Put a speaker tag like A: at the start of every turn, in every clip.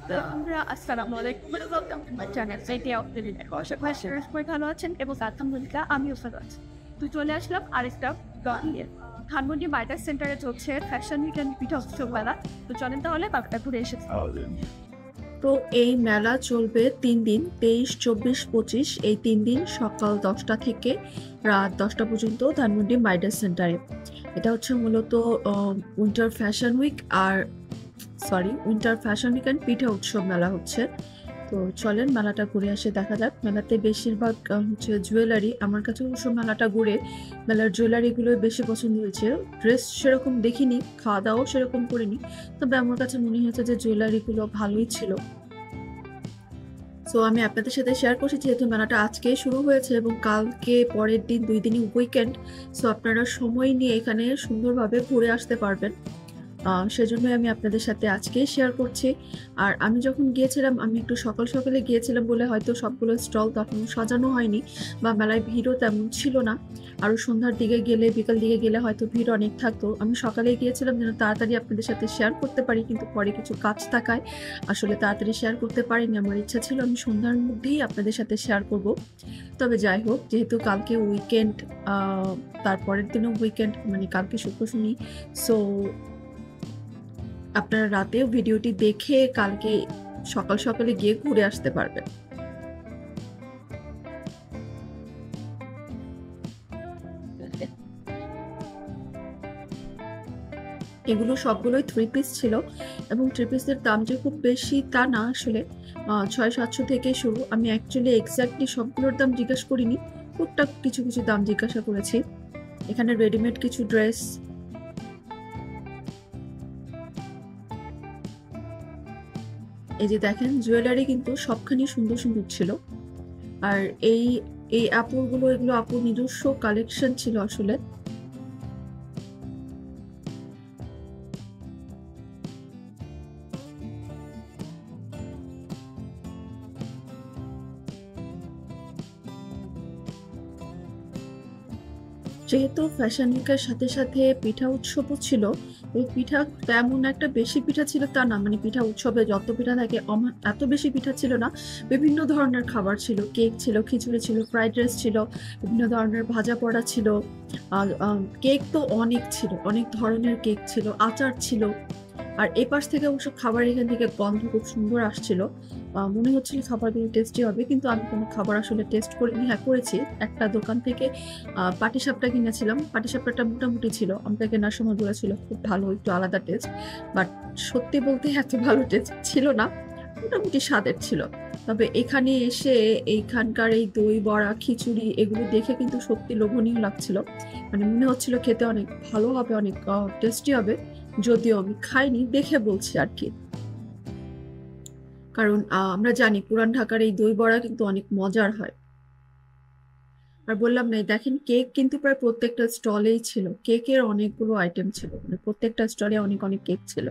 A: আমরা আসসালামু আলাইকুম। Welcome to my channel. এটি আপনাদের আশা করি সবাই ভালো আছেন এবং আলহামদুলিল্লাহ আমিও ভালো আছি। তো চলে আসলাম আরেকটা ব্লগ নিয়ে। ধানমন্ডি মাইটার সেন্টারে চলছে ফ্যাশন উইক অ্যান্ড পিঠা উৎসব মেলা। তো চলেন তাহলে ব্যাপারটা ঘুরে এসেছি।
B: তো এই মেলা চলবে 3 দিন, 23, 24, 25, এই 3 দিন সকাল 10টা থেকে রাত 10টা পর্যন্ত ধানমন্ডি মাইডাস সেন্টারে। এটা হচ্ছে মূলত উইন্টার ফ্যাশন উইক অ্যান্ড পিঠা উৎসব মেলা হচ্ছে। তো চলেন মেলাটা ঘুরে আসে, দেখা যাক। মেলাতে বেশিরভাগ হচ্ছে জুয়েলারি। আমার কাছে অবশ্য মেলাটা ঘুরে মেলার জুয়েলারিগুলো বেশি পছন্দ হয়েছে। ড্রেস সেরকম দেখিনি, খাওয়া দাওয়াও সেরকম করিনি, তবে আমার কাছে মনে হয়েছে যে জুয়েলারিগুলো ভালোই ছিল। সো আমি আপনাদের সাথে শেয়ার করছি, যেহেতু মেলাটা আজকেই শুরু হয়েছে এবং কালকে পরের দিন 2 দিনই উইকেন্ড। সো আপনারা সময় নিয়ে এখানে সুন্দরভাবে ঘুরে আসতে পারবেন। সেজন্যই আমি আপনাদের সাথে আজকেই শেয়ার করছি। আর আমি যখন গিয়েছিলাম, আমি একটু সকাল সকালে গিয়েছিলাম বলে হয়তো সবগুলো স্টল তখন সাজানো হয়নি বা মেলায় ভিড়ও তেমন ছিল না। আরও সন্ধ্যার দিকে গেলে, বিকাল দিকে গেলে হয়তো ভিড় অনেক থাকতো। আমি সকালে গিয়েছিলাম যেন তাড়াতাড়ি আপনাদের সাথে শেয়ার করতে পারি, কিন্তু পরে কিছু কাজ থাকায় আসলে তাড়াতাড়ি শেয়ার করতে পারিনি। আমার ইচ্ছা ছিল আমি সন্ধ্যার মধ্যেই আপনাদের সাথে শেয়ার করব। তবে যাই হোক, যেহেতু কালকে উইকেন্ড, তারপরের দিনও উইকেন্ড, মানে কালকে শুক্র শনি, সো আপনারা রাতেও ভিডিওটি দেখে কালকে সকাল সকালে গিয়ে ঘুরে আসতে পারবেন। এগুলো সবগুলোই 3 পিস ছিল এবং 3 পিসের দাম যে খুব বেশি তা না, আসলে 600-700 থেকে শুরু। আমি অ্যাকচুয়ালি এক্স্যাক্টলি সবগুলোর দাম জিজ্ঞাসা করিনি, টুকটাক কিছু কিছু দাম জিজ্ঞাসা করেছি। এখানে রেডিমেড কিছু ড্রেস, এই যে দেখেন, জুয়েলারি কিন্তু সবখানি সুন্দর সুন্দর ছিল। আর এই এই আপুরগুলো, এগুলো আপুর নিজস্ব কালেকশন ছিল আসলে। যেহেতু ফ্যাশন উইকের সাথে সাথে পিঠা উৎসবও ছিল, ওই পিঠা তেমন একটা বেশি পিঠা ছিল তা না, মানে পিঠা উৎসবে যত পিঠা থাকে এত বেশি পিঠা ছিল না। বিভিন্ন ধরনের খাবার ছিল, কেক ছিল, খিচুড়ি ছিল, ফ্রাইড রাইস ছিল, বিভিন্ন ধরনের ভাজা পোড়া ছিল। আর কেক তো অনেক ছিল, অনেক ধরনের কেক ছিল, আচার ছিল। আর এপাশ থেকে অবশ্য খাবার, এখান থেকে গন্ধ খুব সুন্দর আসছিল। মনে হচ্ছিল খাবারগুলো টেস্টি হবে, কিন্তু আমি কোনো খাবার আসলে টেস্ট করিনি। হ্যাঁ, করেছি, একটা দোকান থেকে পাটিসাপটা কিনেছিলাম। পাটিসাপটাটা মোটামুটি ছিল, আমাকে কেনার সময় বলেছিল খুব ভালো, একটু আলাদা টেস্ট। বাট সত্যি বলতে এত ভালো টেস্ট ছিল না, মোটামুটি স্বাদের ছিল। তবে এখানে এসে এইখানকার এই দই বড়া, খিচুড়ি, এগুলো দেখে কিন্তু সত্যি লোভনীয় লাগছিল। মানে মনে হচ্ছিল খেতে অনেক ভালো হবে, অনেক টেস্টি হবে। যদিও আমি খাইনি, দেখে বলছি আর কি। কারণ আমরা জানি পুরান ঢাকার এই দই বড়া কিন্তু অনেক মজার হয়। আর বললাম না, দেখেন কেক কিন্তু প্রায় প্রত্যেকটা স্টলেই ছিল, কেকের অনেকগুলো আইটেম ছিল, মানে প্রত্যেকটা স্টলে অনেক অনেক কেক ছিল।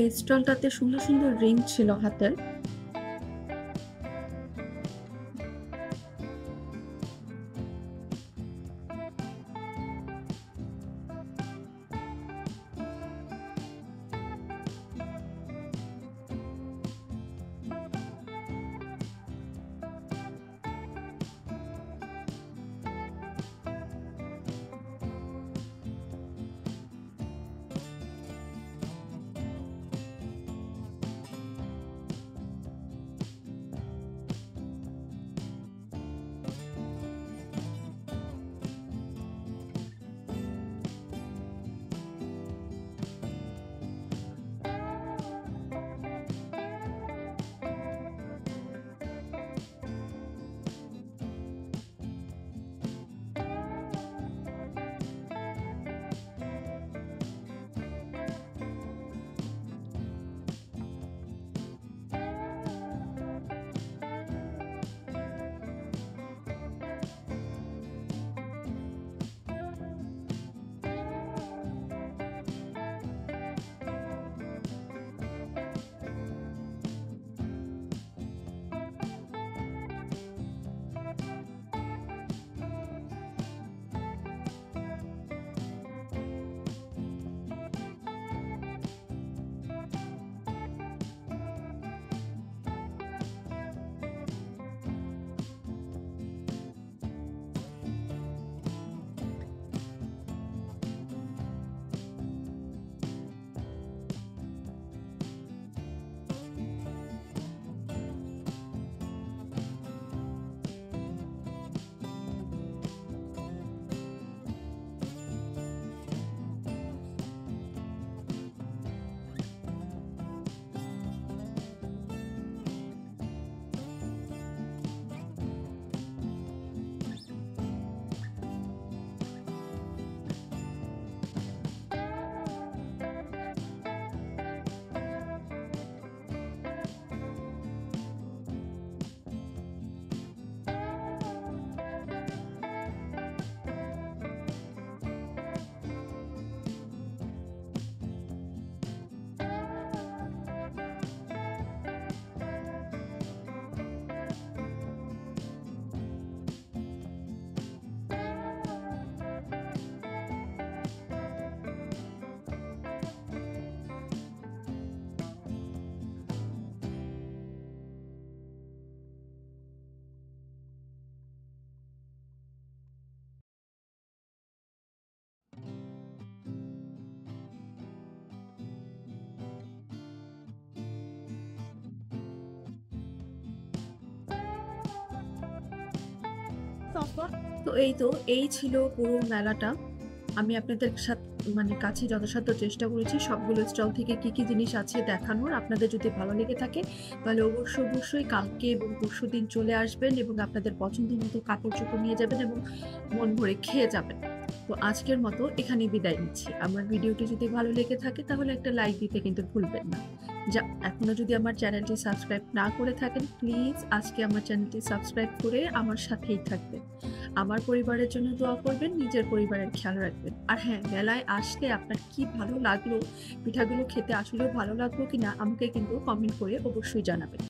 B: এই স্টলটাতে সুন্দর সুন্দর রিং ছিল হাতের। তো এই ছিল পুরো মেলাটা। আমি আপনাদের কাছে যথাসাধ্য চেষ্টা করেছি সবগুলো স্টল থেকে কি কি জিনিস আছে দেখানোর। আপনাদের যদি ভালো লেগে থাকে তাহলে অবশ্যই কালকে এবং পরশুদিন চলে আসবেন এবং আপনাদের পছন্দ মতো কাপড় চোপড় নিয়ে যাবেন এবং মন ভরে খেয়ে যাবেন। তো আজকের মতো এখানেই বিদায় নিচ্ছি। আমার ভিডিওটি যদি ভালো লেগে থাকে তাহলে একটা লাইক দিতে কিন্তু ভুলবেন না। এখনো যদি আমার চ্যানেলটি সাবস্ক্রাইব না করে থাকেন প্লিজ আজকে আমার চ্যানেলটি সাবস্ক্রাইব করে আমার সাথেই থাকবেন। আমার পরিবারের জন্য দোয়া করবেন, নিজের পরিবারের খেয়াল রাখবেন। আর হ্যাঁ, মেলায় আসলে আপনার কি ভালো লাগলো, পিঠাগুলো খেতে আসলেও ভালো লাগলো কিনা আমাকে কিন্তু কমেন্ট করে অবশ্যই জানাবেন।